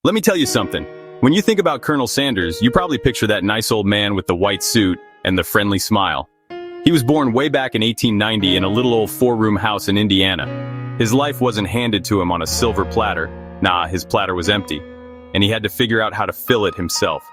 Let me tell you something. When you think about Colonel Sanders, you probably picture that nice old man with the white suit and the friendly smile. He was born way back in 1890 in a little old four-room house in Indiana. His life wasn't handed to him on a silver platter. Nah, his platter was empty, and he had to figure out how to fill it himself.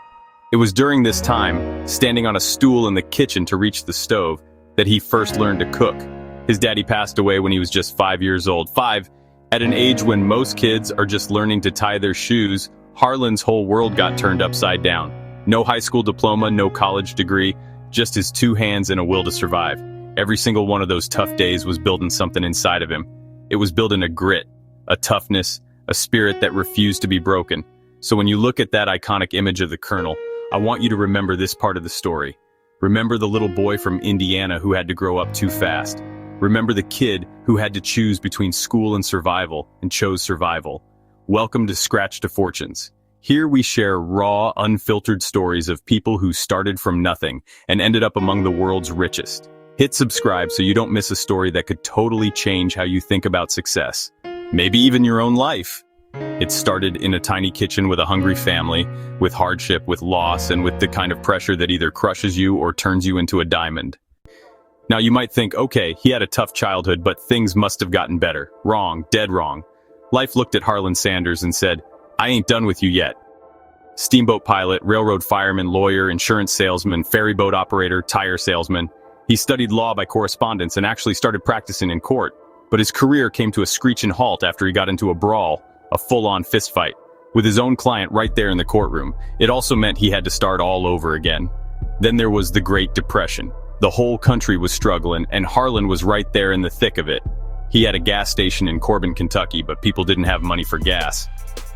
It was during this time, standing on a stool in the kitchen to reach the stove, that he first learned to cook. His daddy passed away when he was just 5 years old. 5, at an age when most kids are just learning to tie their shoes. Harlan's whole world got turned upside down. No high school diploma, no college degree, just his 2 hands and a will to survive. Every single one of those tough days was building something inside of him. It was building a grit, a toughness, a spirit that refused to be broken. So when you look at that iconic image of the Colonel, I want you to remember this part of the story. Remember the little boy from Indiana who had to grow up too fast. Remember the kid who had to choose between school and survival and chose survival. Welcome to Scratch to Fortunes. Here we share raw, unfiltered stories of people who started from nothing and ended up among the world's richest. Hit subscribe so you don't miss a story that could totally change how you think about success. Maybe even your own life. It started in a tiny kitchen with a hungry family, with hardship, with loss, and with the kind of pressure that either crushes you or turns you into a diamond. Now you might think, okay, he had a tough childhood, but things must have gotten better. Wrong, dead wrong. Life looked at Harlan Sanders and said, I ain't done with you yet. Steamboat pilot, railroad fireman, lawyer, insurance salesman, ferry boat operator, tire salesman. He studied law by correspondence and actually started practicing in court. But his career came to a screeching halt after he got into a brawl, a full-on fistfight, with his own client right there in the courtroom. It also meant he had to start all over again. Then there was the Great Depression. The whole country was struggling, and Harlan was right there in the thick of it. He had a gas station in Corbin, Kentucky, but people didn't have money for gas.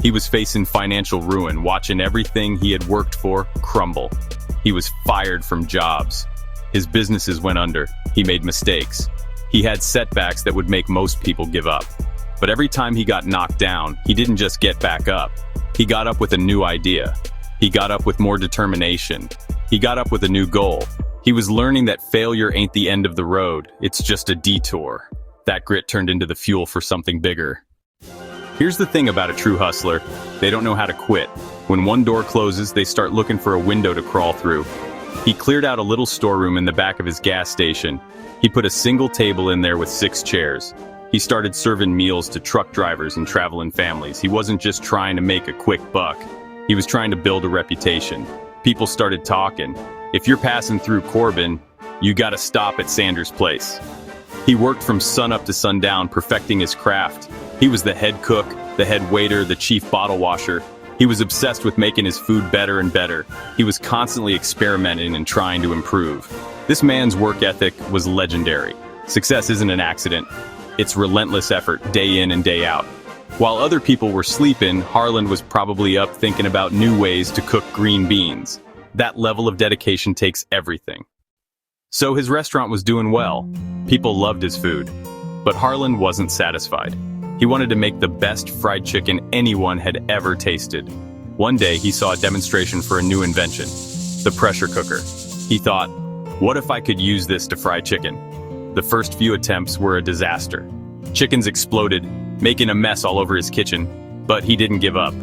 He was facing financial ruin, watching everything he had worked for crumble. He was fired from jobs. His businesses went under. He made mistakes. He had setbacks that would make most people give up. But every time he got knocked down, he didn't just get back up. He got up with a new idea. He got up with more determination. He got up with a new goal. He was learning that failure ain't the end of the road. It's just a detour. That grit turned into the fuel for something bigger. Here's the thing about a true hustler. They don't know how to quit. When one door closes, they start looking for a window to crawl through. He cleared out a little storeroom in the back of his gas station. He put a single table in there with 6 chairs. He started serving meals to truck drivers and traveling families. He wasn't just trying to make a quick buck. He was trying to build a reputation. People started talking. If you're passing through Corbin, you gotta stop at Sanders' place. He worked from sunup to sundown, perfecting his craft. He was the head cook, the head waiter, the chief bottle washer. He was obsessed with making his food better and better. He was constantly experimenting and trying to improve. This man's work ethic was legendary. Success isn't an accident. It's relentless effort, day in and day out. While other people were sleeping, Harlan was probably up thinking about new ways to cook green beans. That level of dedication takes everything. So his restaurant was doing well. People loved his food. But Harlan wasn't satisfied. He wanted to make the best fried chicken anyone had ever tasted. One day, he saw a demonstration for a new invention, the pressure cooker. He thought, what if I could use this to fry chicken? The first few attempts were a disaster. Chickens exploded, making a mess all over his kitchen, but he didn't give up.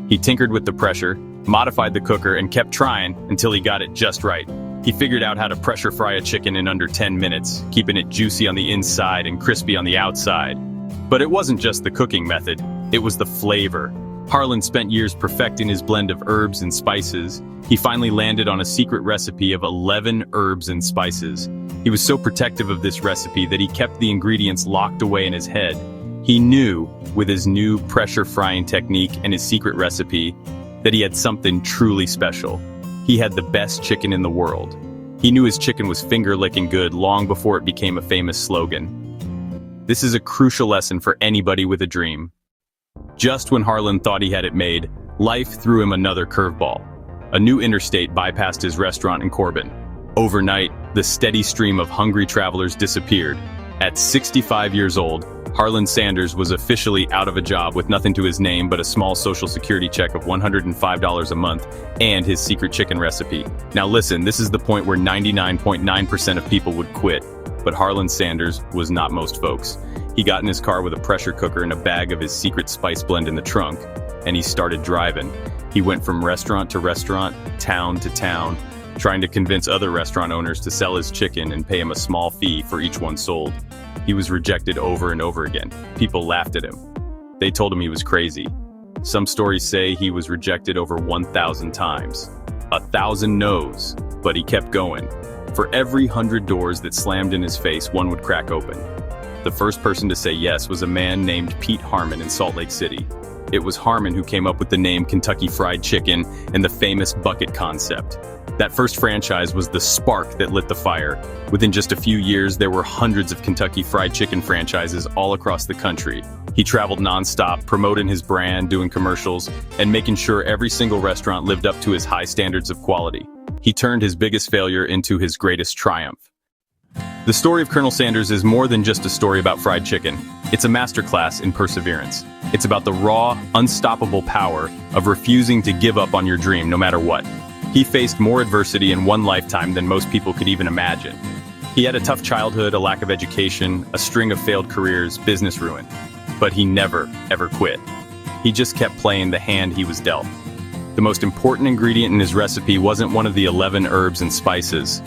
He tinkered with the pressure, modified the cooker, and kept trying until he got it just right. He figured out how to pressure fry a chicken in under 10 minutes, keeping it juicy on the inside and crispy on the outside. But it wasn't just the cooking method, it was the flavor. Harlan spent years perfecting his blend of herbs and spices. He finally landed on a secret recipe of 11 herbs and spices. He was so protective of this recipe that he kept the ingredients locked away in his head. He knew, with his new pressure frying technique and his secret recipe, that he had something truly special. He had the best chicken in the world. He knew his chicken was finger-licking good long before it became a famous slogan. This is a crucial lesson for anybody with a dream. Just when Harlan thought he had it made, life threw him another curveball. A new interstate bypassed his restaurant in Corbin. Overnight, the steady stream of hungry travelers disappeared. At 65 years old, Harlan Sanders was officially out of a job with nothing to his name but a small Social Security check of $105 a month and his secret chicken recipe. Now listen, this is the point where 99.9% of people would quit, but Harlan Sanders was not most folks. He got in his car with a pressure cooker and a bag of his secret spice blend in the trunk. and he started driving. He went from restaurant to restaurant, town to town, trying to convince other restaurant owners to sell his chicken and pay him a small fee for each one sold. He was rejected over and over again. People laughed at him. They told him he was crazy. Some stories say he was rejected over 1,000 times. 1,000 no's, but he kept going. For every 100 doors that slammed in his face, one would crack open. The first person to say yes was a man named Pete Harmon in Salt Lake City. It was Harmon who came up with the name Kentucky Fried Chicken and the famous bucket concept. That first franchise was the spark that lit the fire. Within just a few years, there were hundreds of Kentucky Fried Chicken franchises all across the country. He traveled nonstop, promoting his brand, doing commercials, and making sure every single restaurant lived up to his high standards of quality. He turned his biggest failure into his greatest triumph. The story of Colonel Sanders is more than just a story about fried chicken. It's a masterclass in perseverance. It's about the raw, unstoppable power of refusing to give up on your dream no matter what. He faced more adversity in one lifetime than most people could even imagine. He had a tough childhood, a lack of education, a string of failed careers, business ruin. But he never, ever quit. He just kept playing the hand he was dealt. The most important ingredient in his recipe wasn't one of the 11 herbs and spices.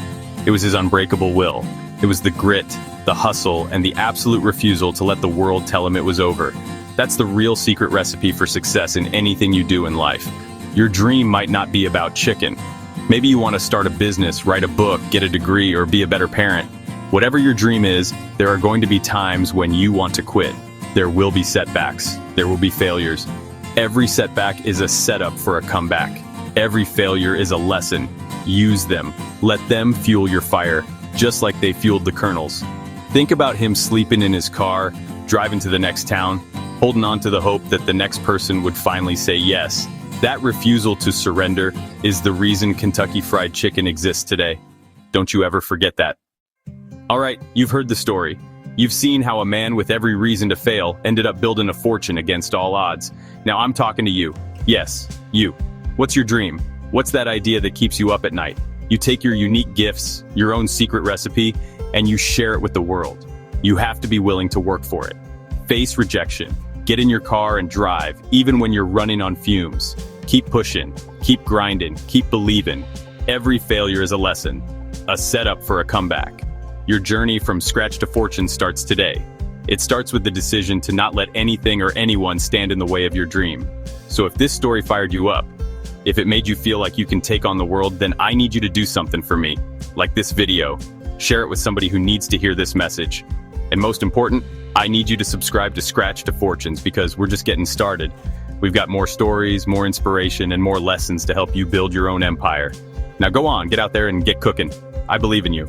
It was his unbreakable will. It was the grit, the hustle, and the absolute refusal to let the world tell him it was over. That's the real secret recipe for success in anything you do in life. Your dream might not be about chicken. Maybe you want to start a business, write a book, get a degree, or be a better parent. Whatever your dream is, there are going to be times when you want to quit. There will be setbacks. There will be failures. Every setback is a setup for a comeback. Every failure is a lesson. Use them. Let them fuel your fire, just like they fueled the Colonel's. Think about him sleeping in his car, driving to the next town, holding on to the hope that the next person would finally say yes. That refusal to surrender is the reason Kentucky Fried Chicken exists today. Don't you ever forget that. All right, you've heard the story. You've seen how a man with every reason to fail ended up building a fortune against all odds. Now I'm talking to you. Yes, you. What's your dream? What's that idea that keeps you up at night? You take your unique gifts, your own secret recipe, and you share it with the world. You have to be willing to work for it. Face rejection. Get in your car and drive, even when you're running on fumes. Keep pushing, keep grinding, keep believing. Every failure is a lesson, a setup for a comeback. Your journey from scratch to fortune starts today. It starts with the decision to not let anything or anyone stand in the way of your dream. So if this story fired you up, if it made you feel like you can take on the world, then I need you to do something for me, like this video. Share it with somebody who needs to hear this message. And most important, I need you to subscribe to Scratch to Fortunes because we're just getting started. We've got more stories, more inspiration, and more lessons to help you build your own empire. Now go on, get out there and get cooking. I believe in you.